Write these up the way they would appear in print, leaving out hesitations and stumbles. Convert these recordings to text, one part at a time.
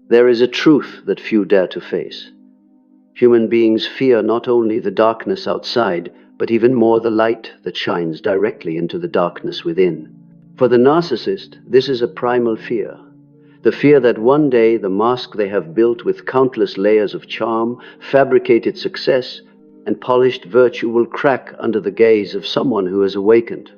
There is a truth that few dare to face. Human beings fear not only the darkness outside, but even more the light that shines directly into the darkness within. For the narcissist, this is a primal fear. The fear that one day the mask they have built with countless layers of charm, fabricated success, and polished virtue will crack under the gaze of someone who has awakened.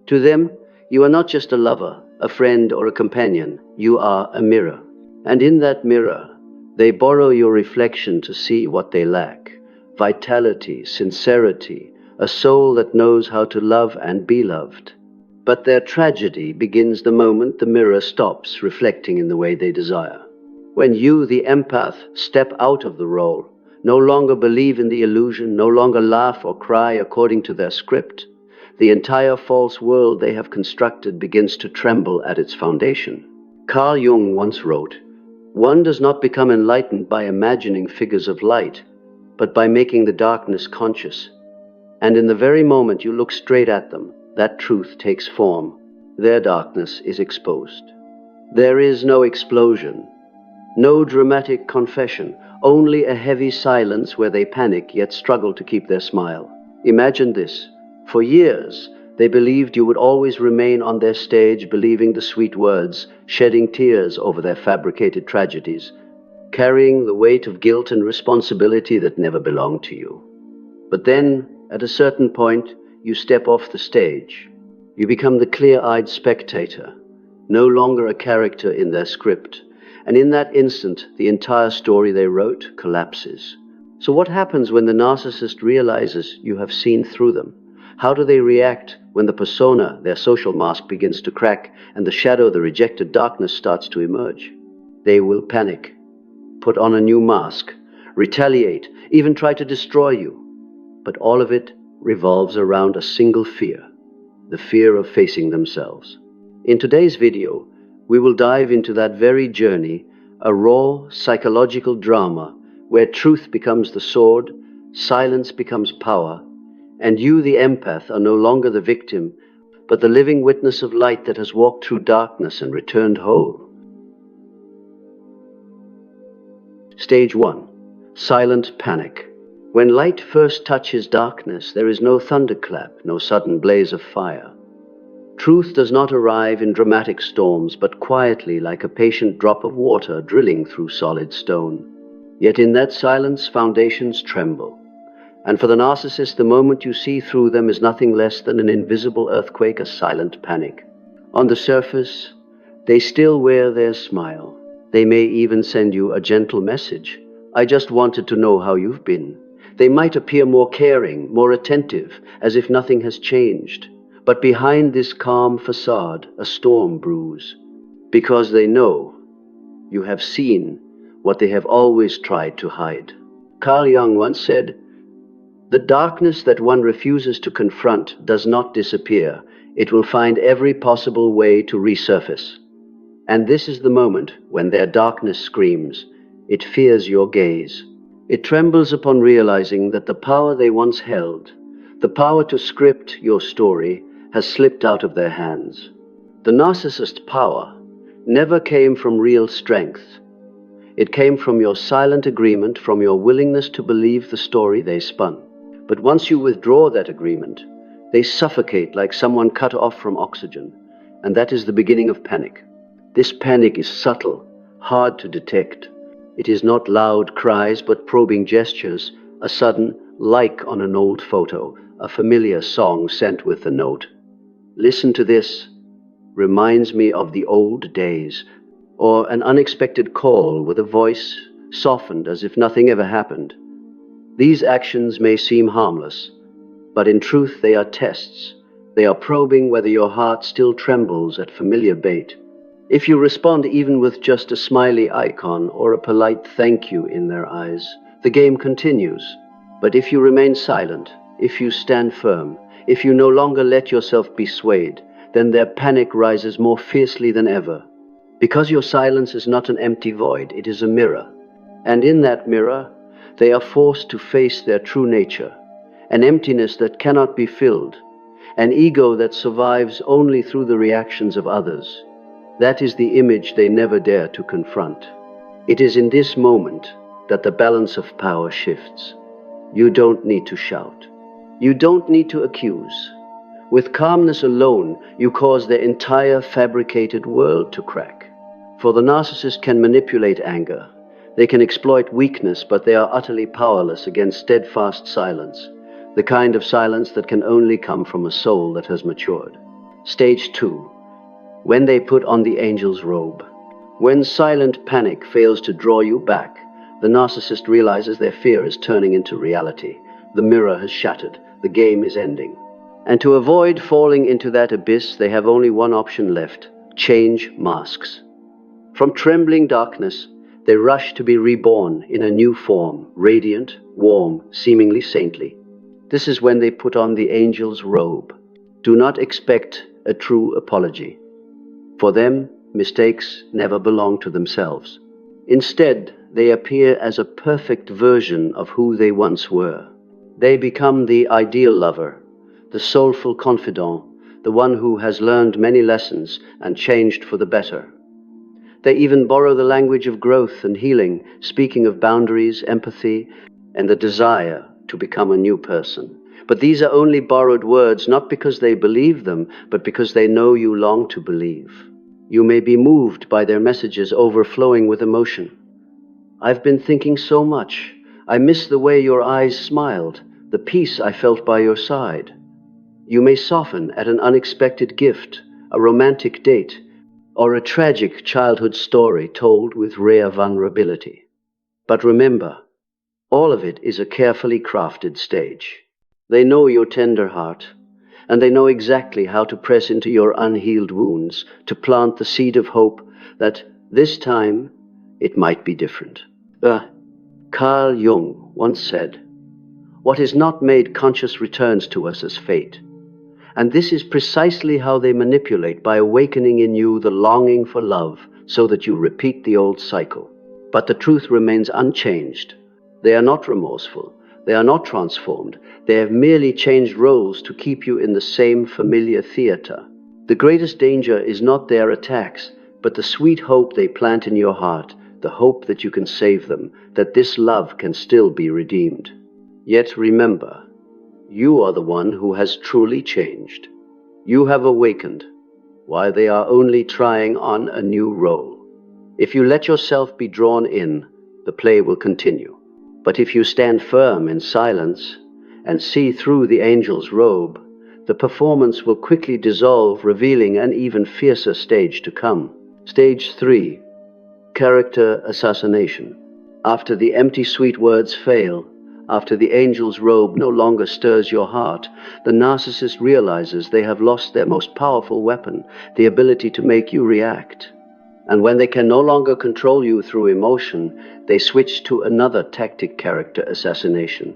To them, you are not just a lover, a friend, or a companion. You are a mirror. And in that mirror, they borrow your reflection to see what they lack: vitality, sincerity, a soul that knows how to love and be loved. But their tragedy begins the moment the mirror stops reflecting in the way they desire. When you, the empath, step out of the role, no longer believe in the illusion, no longer laugh or cry according to their script, the entire false world they have constructed begins to tremble at its foundation. Carl Jung once wrote, "One does not become enlightened by imagining figures of light, but by making the darkness conscious. And in the very moment you look straight at them, that truth takes form. Their darkness is exposed." There is no explosion, no dramatic confession, only a heavy silence where they panic yet struggle to keep their smile. Imagine this. For years, they believed you would always remain on their stage, believing the sweet words, shedding tears over their fabricated tragedies, carrying the weight of guilt and responsibility that never belonged to you. But then, at a certain point, you step off the stage. You become the clear-eyed spectator, no longer a character in their script. And in that instant, the entire story they wrote collapses. So what happens when the narcissist realizes you have seen through them? How do they react when the persona, their social mask, begins to crack and the shadow, the rejected darkness, starts to emerge? They will panic, put on a new mask, retaliate, even try to destroy you. But all of it revolves around a single fear, the fear of facing themselves. In today's video, we will dive into that very journey, a raw psychological drama where truth becomes the sword, silence becomes power, and you, the empath, are no longer the victim, but the living witness of light that has walked through darkness and returned whole. Stage 1. Silent panic. When light first touches darkness, there is no thunderclap, no sudden blaze of fire. Truth does not arrive in dramatic storms, but quietly, like a patient drop of water drilling through solid stone. Yet in that silence, foundations tremble. And for the narcissist, the moment you see through them is nothing less than an invisible earthquake, a silent panic. On the surface, they still wear their smile. They may even send you a gentle message. "I just wanted to know how you've been." They might appear more caring, more attentive, as if nothing has changed. But behind this calm facade, a storm brews. Because they know you have seen what they have always tried to hide. Carl Jung once said, "The darkness that one refuses to confront does not disappear. It will find every possible way to resurface." And this is the moment when their darkness screams. It fears your gaze. It trembles upon realizing that the power they once held, the power to script your story, has slipped out of their hands. The narcissist's power never came from real strength. It came from your silent agreement, from your willingness to believe the story they spun. But once you withdraw that agreement, they suffocate like someone cut off from oxygen, and that is the beginning of panic. This panic is subtle, hard to detect. It is not loud cries, but probing gestures, a sudden like on an old photo, a familiar song sent with the note, "Listen to this, reminds me of the old days," or an unexpected call with a voice softened as if nothing ever happened. These actions may seem harmless, but in truth they are tests. They are probing whether your heart still trembles at familiar bait. If you respond even with just a smiley icon or a polite thank you in their eyes, the game continues. But if you remain silent, if you stand firm, if you no longer let yourself be swayed, then their panic rises more fiercely than ever. Because your silence is not an empty void, it is a mirror. And in that mirror, they are forced to face their true nature, an emptiness that cannot be filled, an ego that survives only through the reactions of others. That is the image they never dare to confront. It is in this moment that the balance of power shifts. You don't need to shout. You don't need to accuse. With calmness alone, you cause their entire fabricated world to crack. For the narcissist can manipulate anger. They can exploit weakness, but they are utterly powerless against steadfast silence, the kind of silence that can only come from a soul that has matured. Stage 2. When they put on the angel's robe. When silent panic fails to draw you back, the narcissist realizes their fear is turning into reality. The mirror has shattered. The game is ending. And to avoid falling into that abyss, they have only one option left: change masks. From trembling darkness, they rush to be reborn in a new form, radiant, warm, seemingly saintly. This is when they put on the angel's robe. Do not expect a true apology. For them, mistakes never belong to themselves. Instead, they appear as a perfect version of who they once were. They become the ideal lover, the soulful confidant, the one who has learned many lessons and changed for the better. They even borrow the language of growth and healing, speaking of boundaries, empathy, and the desire to become a new person. But these are only borrowed words, not because they believe them, but because they know you long to believe. You may be moved by their messages overflowing with emotion. I've been thinking so much. I miss the way your eyes smiled, the peace I felt by your side. You may soften at an unexpected gift, a romantic date, or a tragic childhood story told with rare vulnerability. But remember, all of it is a carefully crafted stage. They know your tender heart, and they know exactly how to press into your unhealed wounds, to plant the seed of hope that this time it might be different. Carl Jung once said, "What is not made conscious returns to us as fate." And this is precisely how they manipulate, by awakening in you the longing for love, so that you repeat the old cycle. But the truth remains unchanged. They are not remorseful. They are not transformed. They have merely changed roles to keep you in the same familiar theater. The greatest danger is not their attacks, but the sweet hope they plant in your heart, the hope that you can save them, that this love can still be redeemed. Yet remember, you are the one who has truly changed. You have awakened, while they are only trying on a new role. If you let yourself be drawn in, the play will continue. But if you stand firm in silence and see through the angel's robe, the performance will quickly dissolve, revealing an even fiercer stage to come. Stage 3. Character assassination. After the empty sweet words fail, after the angel's robe no longer stirs your heart, the narcissist realizes they have lost their most powerful weapon, the ability to make you react. And when they can no longer control you through emotion, they switch to another tactic: character assassination.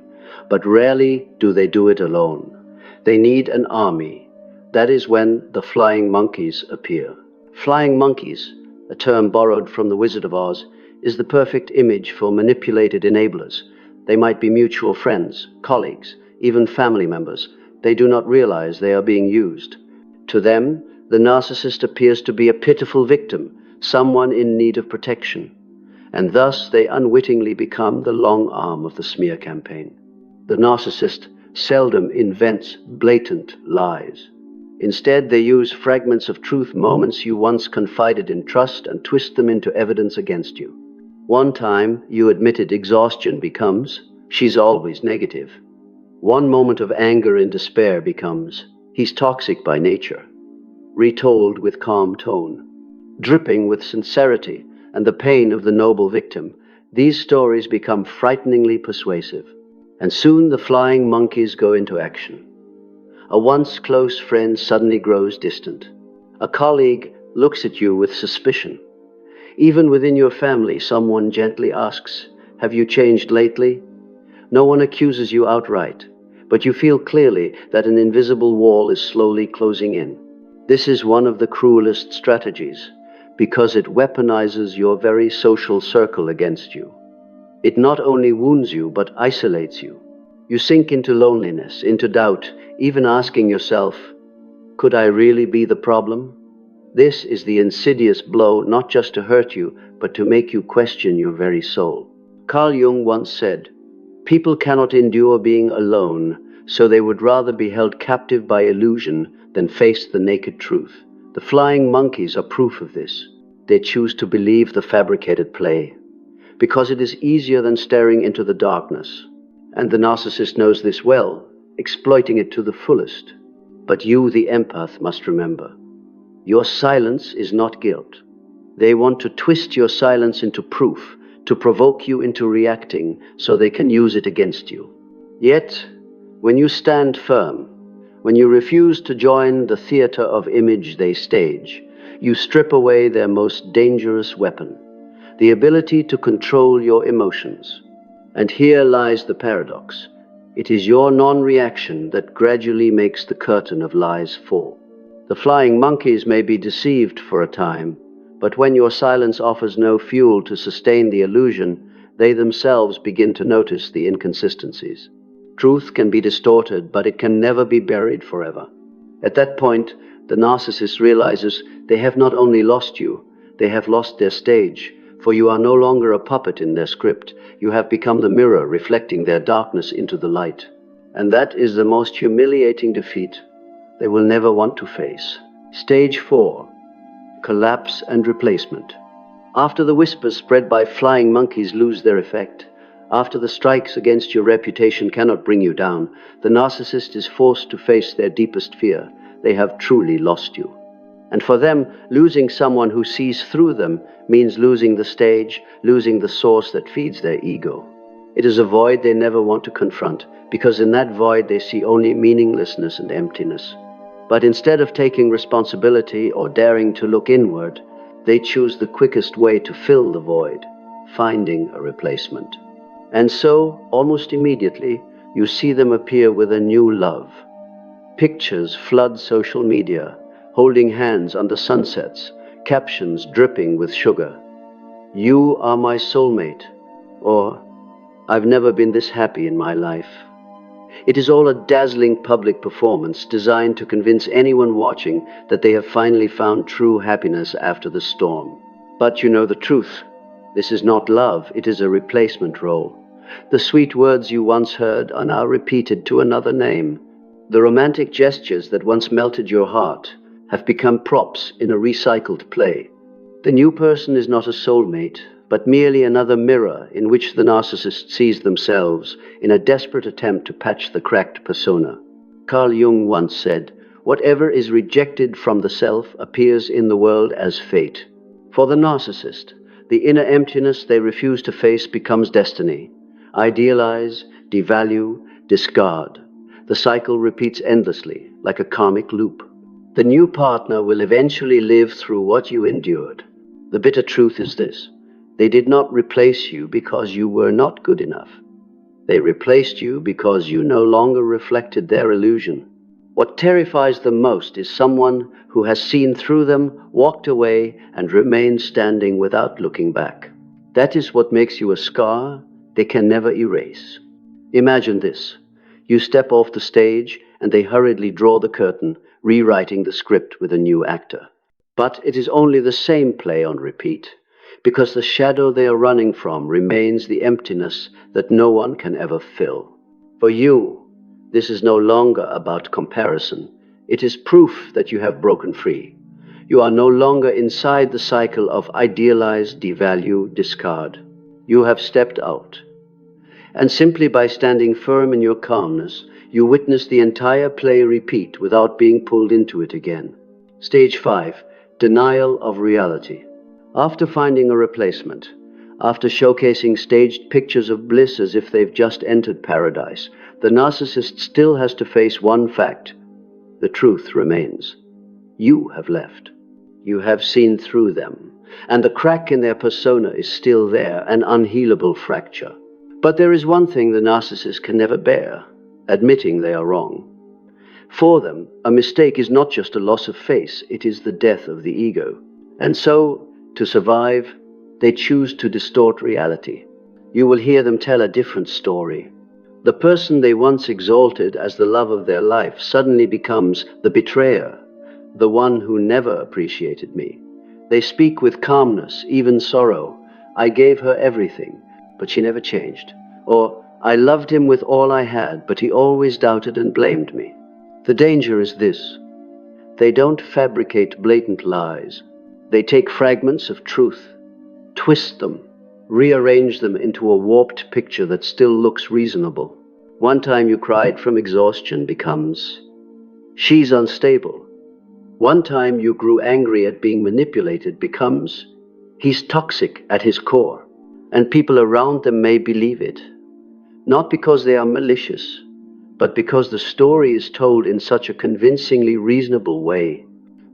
But rarely do they do it alone. They need an army. That is when the flying monkeys appear. Flying monkeys, a term borrowed from the Wizard of Oz, is the perfect image for manipulated enablers. They might be mutual friends, colleagues, even family members. They do not realize they are being used. To them, the narcissist appears to be a pitiful victim, someone in need of protection, and thus they unwittingly become the long arm of the smear campaign. The narcissist seldom invents blatant lies. Instead, they use fragments of truth, moments you once confided in trust, and twist them into evidence against you. One time you admitted exhaustion becomes, "She's always negative." One moment of anger and despair becomes, "He's toxic by nature." Retold with calm tone, dripping with sincerity and the pain of the noble victim, these stories become frighteningly persuasive. And soon the flying monkeys go into action. A once close friend suddenly grows distant. A colleague looks at you with suspicion. Even within your family, someone gently asks, "Have you changed lately?" No one accuses you outright, but you feel clearly that an invisible wall is slowly closing in. This is one of the cruelest strategies, because it weaponizes your very social circle against you. It not only wounds you, but isolates you. You sink into loneliness, into doubt, even asking yourself, "Could I really be the problem?" This is the insidious blow, not just to hurt you, but to make you question your very soul. Carl Jung once said, "People cannot endure being alone, so they would rather be held captive by illusion than face the naked truth." The flying monkeys are proof of this. They choose to believe the fabricated play, because it is easier than staring into the darkness. And the narcissist knows this well, exploiting it to the fullest. But you, the empath, must remember, your silence is not guilt. They want to twist your silence into proof, to provoke you into reacting so they can use it against you. Yet, when you stand firm, when you refuse to join the theater of image they stage, you strip away their most dangerous weapon, the ability to control your emotions. And here lies the paradox. It is your non-reaction that gradually makes the curtain of lies fall. The flying monkeys may be deceived for a time, but when your silence offers no fuel to sustain the illusion, they themselves begin to notice the inconsistencies. Truth can be distorted, but it can never be buried forever. At that point, the narcissist realizes they have not only lost you, they have lost their stage, for you are no longer a puppet in their script. You have become the mirror reflecting their darkness into the light. And that is the most humiliating defeat they will never want to face. Stage 4. Collapse and replacement. After the whispers spread by flying monkeys lose their effect, after the strikes against your reputation cannot bring you down, the narcissist is forced to face their deepest fear. They have truly lost you. And for them, losing someone who sees through them means losing the stage, losing the source that feeds their ego. It is a void they never want to confront, because in that void they see only meaninglessness and emptiness. But instead of taking responsibility or daring to look inward, they choose the quickest way to fill the void, finding a replacement. And so, almost immediately, you see them appear with a new love. Pictures flood social media, holding hands under sunsets, captions dripping with sugar. "You are my soulmate," or "I've never been this happy in my life." It is all a dazzling public performance designed to convince anyone watching that they have finally found true happiness after the storm. But you know the truth. This is not love, it is a replacement role. The sweet words you once heard are now repeated to another name. The romantic gestures that once melted your heart have become props in a recycled play. The new person is not a soulmate, but merely another mirror in which the narcissist sees themselves in a desperate attempt to patch the cracked persona. Carl Jung once said, "Whatever is rejected from the self appears in the world as fate." For the narcissist, the inner emptiness they refuse to face becomes destiny. Idealize, devalue, discard. The cycle repeats endlessly, like a karmic loop. The new partner will eventually live through what you endured. The bitter truth is this: they did not replace you because you were not good enough. They replaced you because you no longer reflected their illusion. What terrifies them most is someone who has seen through them, walked away, and remained standing without looking back. That is what makes you a scar they can never erase. Imagine this. You step off the stage and they hurriedly draw the curtain, rewriting the script with a new actor. But it is only the same play on repeat, because the shadow they are running from remains the emptiness that no one can ever fill. For you, this is no longer about comparison. It is proof that you have broken free. You are no longer inside the cycle of idealize, devalue, discard. You have stepped out. And simply by standing firm in your calmness, you witness the entire play repeat without being pulled into it again. Stage 5. Denial of reality. After finding a replacement, after showcasing staged pictures of bliss as if they've just entered paradise, the narcissist still has to face one fact. The truth remains. You have left. You have seen through them, and the crack in their persona is still there, an unhealable fracture. But there is one thing the narcissist can never bear: admitting they are wrong. For them, a mistake is not just a loss of face, it is the death of the ego. And so, to survive, they choose to distort reality. You will hear them tell a different story. The person they once exalted as the love of their life suddenly becomes the betrayer, the one who never appreciated me. They speak with calmness, even sorrow. I gave her everything, but she never changed. Or, I loved him with all I had, but he always doubted and blamed me. The danger is this. They don't fabricate blatant lies. They take fragments of truth, twist them, rearrange them into a warped picture that still looks reasonable. One time you cried from exhaustion becomes, she's unstable. One time you grew angry at being manipulated becomes, he's toxic at his core. And people around them may believe it. Not because they are malicious, but because the story is told in such a convincingly reasonable way.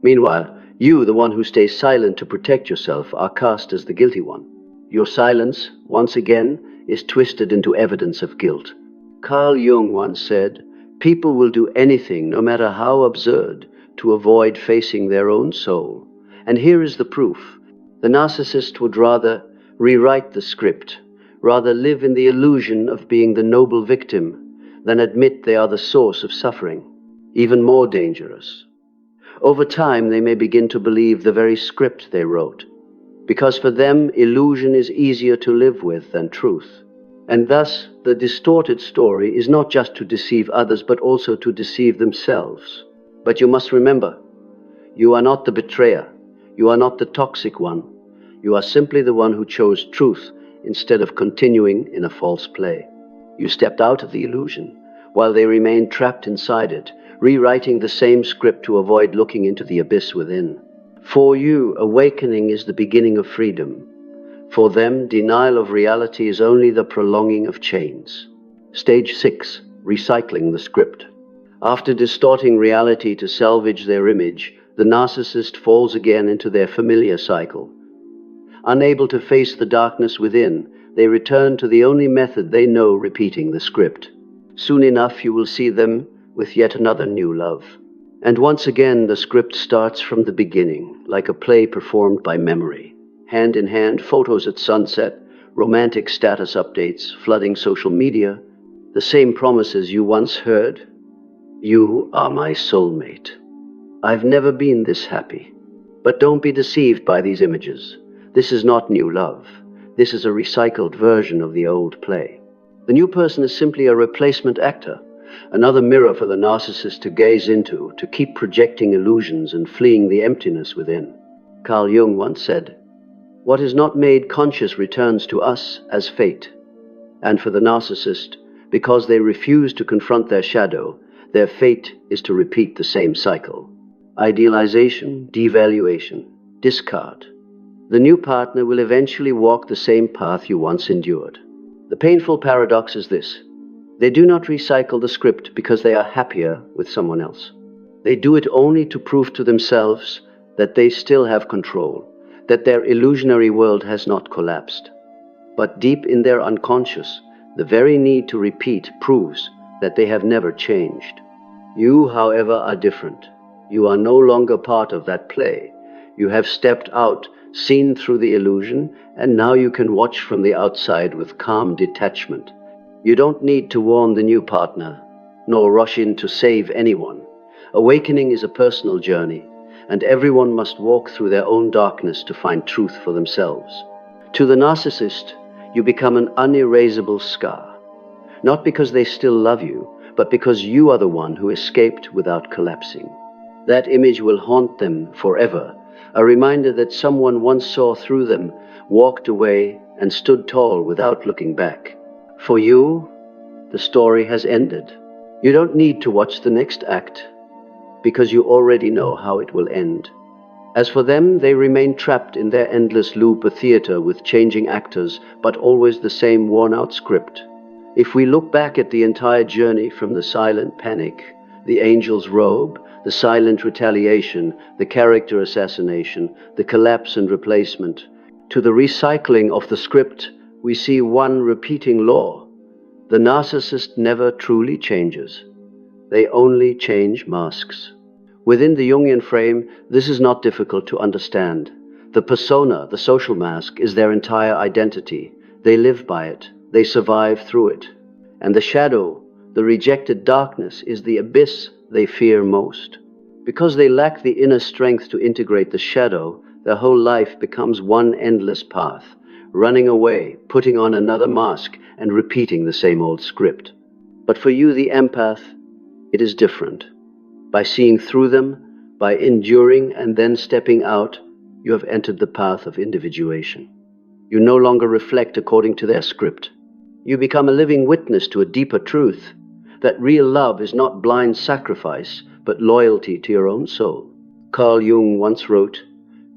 Meanwhile, you, the one who stays silent to protect yourself, are cast as the guilty one. Your silence, once again, is twisted into evidence of guilt. Carl Jung once said, people will do anything, no matter how absurd, to avoid facing their own soul. And here is the proof. The narcissist would rather rewrite the script, rather live in the illusion of being the noble victim, than admit they are the source of suffering. Even more dangerous. Over time, they may begin to believe the very script they wrote, because for them, illusion is easier to live with than truth. And thus, the distorted story is not just to deceive others, but also to deceive themselves. But you must remember, you are not the betrayer. You are not the toxic one. You are simply the one who chose truth instead of continuing in a false play. You stepped out of the illusion, while they remained trapped inside it, rewriting the same script to avoid looking into the abyss within. For you, awakening is the beginning of freedom. For them, denial of reality is only the prolonging of chains. Stage 6, recycling the script. After distorting reality to salvage their image, the narcissist falls again into their familiar cycle. Unable to face the darkness within, they return to the only method they know, repeating the script. Soon enough you will see them with yet another new love. And once again the script starts from the beginning, like a play performed by memory. Hand in hand, photos at sunset, romantic status updates, flooding social media, the same promises you once heard. You are my soulmate. I've never been this happy. But don't be deceived by these images. This is not new love. This is a recycled version of the old play. The new person is simply a replacement actor, another mirror for the narcissist to gaze into, to keep projecting illusions and fleeing the emptiness within. Carl Jung once said, "What is not made conscious returns to us as fate." And for the narcissist, because they refuse to confront their shadow, their fate is to repeat the same cycle. Idealization, devaluation, discard. The new partner will eventually walk the same path you once endured. The painful paradox is this. They do not recycle the script because they are happier with someone else. They do it only to prove to themselves that they still have control, that their illusionary world has not collapsed. But deep in their unconscious, the very need to repeat proves that they have never changed. You, however, are different. You are no longer part of that play. You have stepped out, seen through the illusion, and now you can watch from the outside with calm detachment. You don't need to warn the new partner, nor rush in to save anyone. Awakening is a personal journey, and everyone must walk through their own darkness to find truth for themselves. To the narcissist, you become an unerasable scar, not because they still love you, but because you are the one who escaped without collapsing. That image will haunt them forever, a reminder that someone once saw through them, walked away, and stood tall without looking back. For you, the story has ended. You don't need to watch the next act, because you already know how it will end. As for them, they remain trapped in their endless loop, a theater with changing actors, but always the same worn-out script. If we look back at the entire journey from the silent panic, the angel's robe, the silent retaliation, the character assassination, the collapse and replacement, to the recycling of the script, we see one repeating law. The narcissist never truly changes. They only change masks. Within the Jungian frame, this is not difficult to understand. The persona, the social mask, is their entire identity. They live by it. They survive through it. And the shadow, the rejected darkness, is the abyss they fear most. Because they lack the inner strength to integrate the shadow, their whole life becomes one endless path, running away, putting on another mask, and repeating the same old script. But for you, the empath, it is different. By seeing through them, by enduring and then stepping out, you have entered the path of individuation. You no longer reflect according to their script. You become a living witness to a deeper truth, that real love is not blind sacrifice, but loyalty to your own soul. Carl Jung once wrote,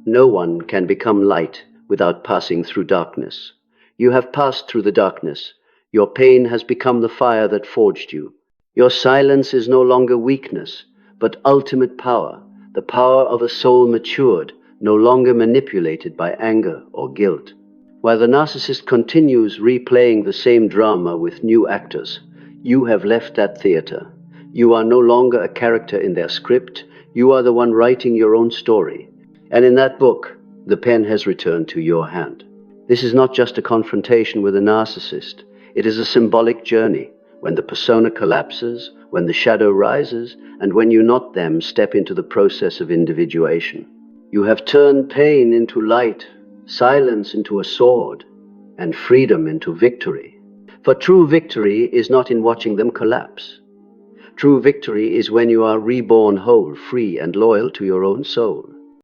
"No one can become light without passing through darkness. You have passed through the darkness. Your pain has become the fire that forged you. Your silence is no longer weakness, but ultimate power, the power of a soul matured, no longer manipulated by anger or guilt." While the narcissist continues replaying the same drama with new actors, you have left that theater. You are no longer a character in their script. You are the one writing your own story. And in that book, the pen has returned to your hand. This is not just a confrontation with a narcissist. It is a symbolic journey, when the persona collapses, when the shadow rises, and when you, not them, step into the process of individuation. You have turned pain into light, silence into a sword, and freedom into victory. For true victory is not in watching them collapse. True victory is when you are reborn whole, free, and loyal to your own soul.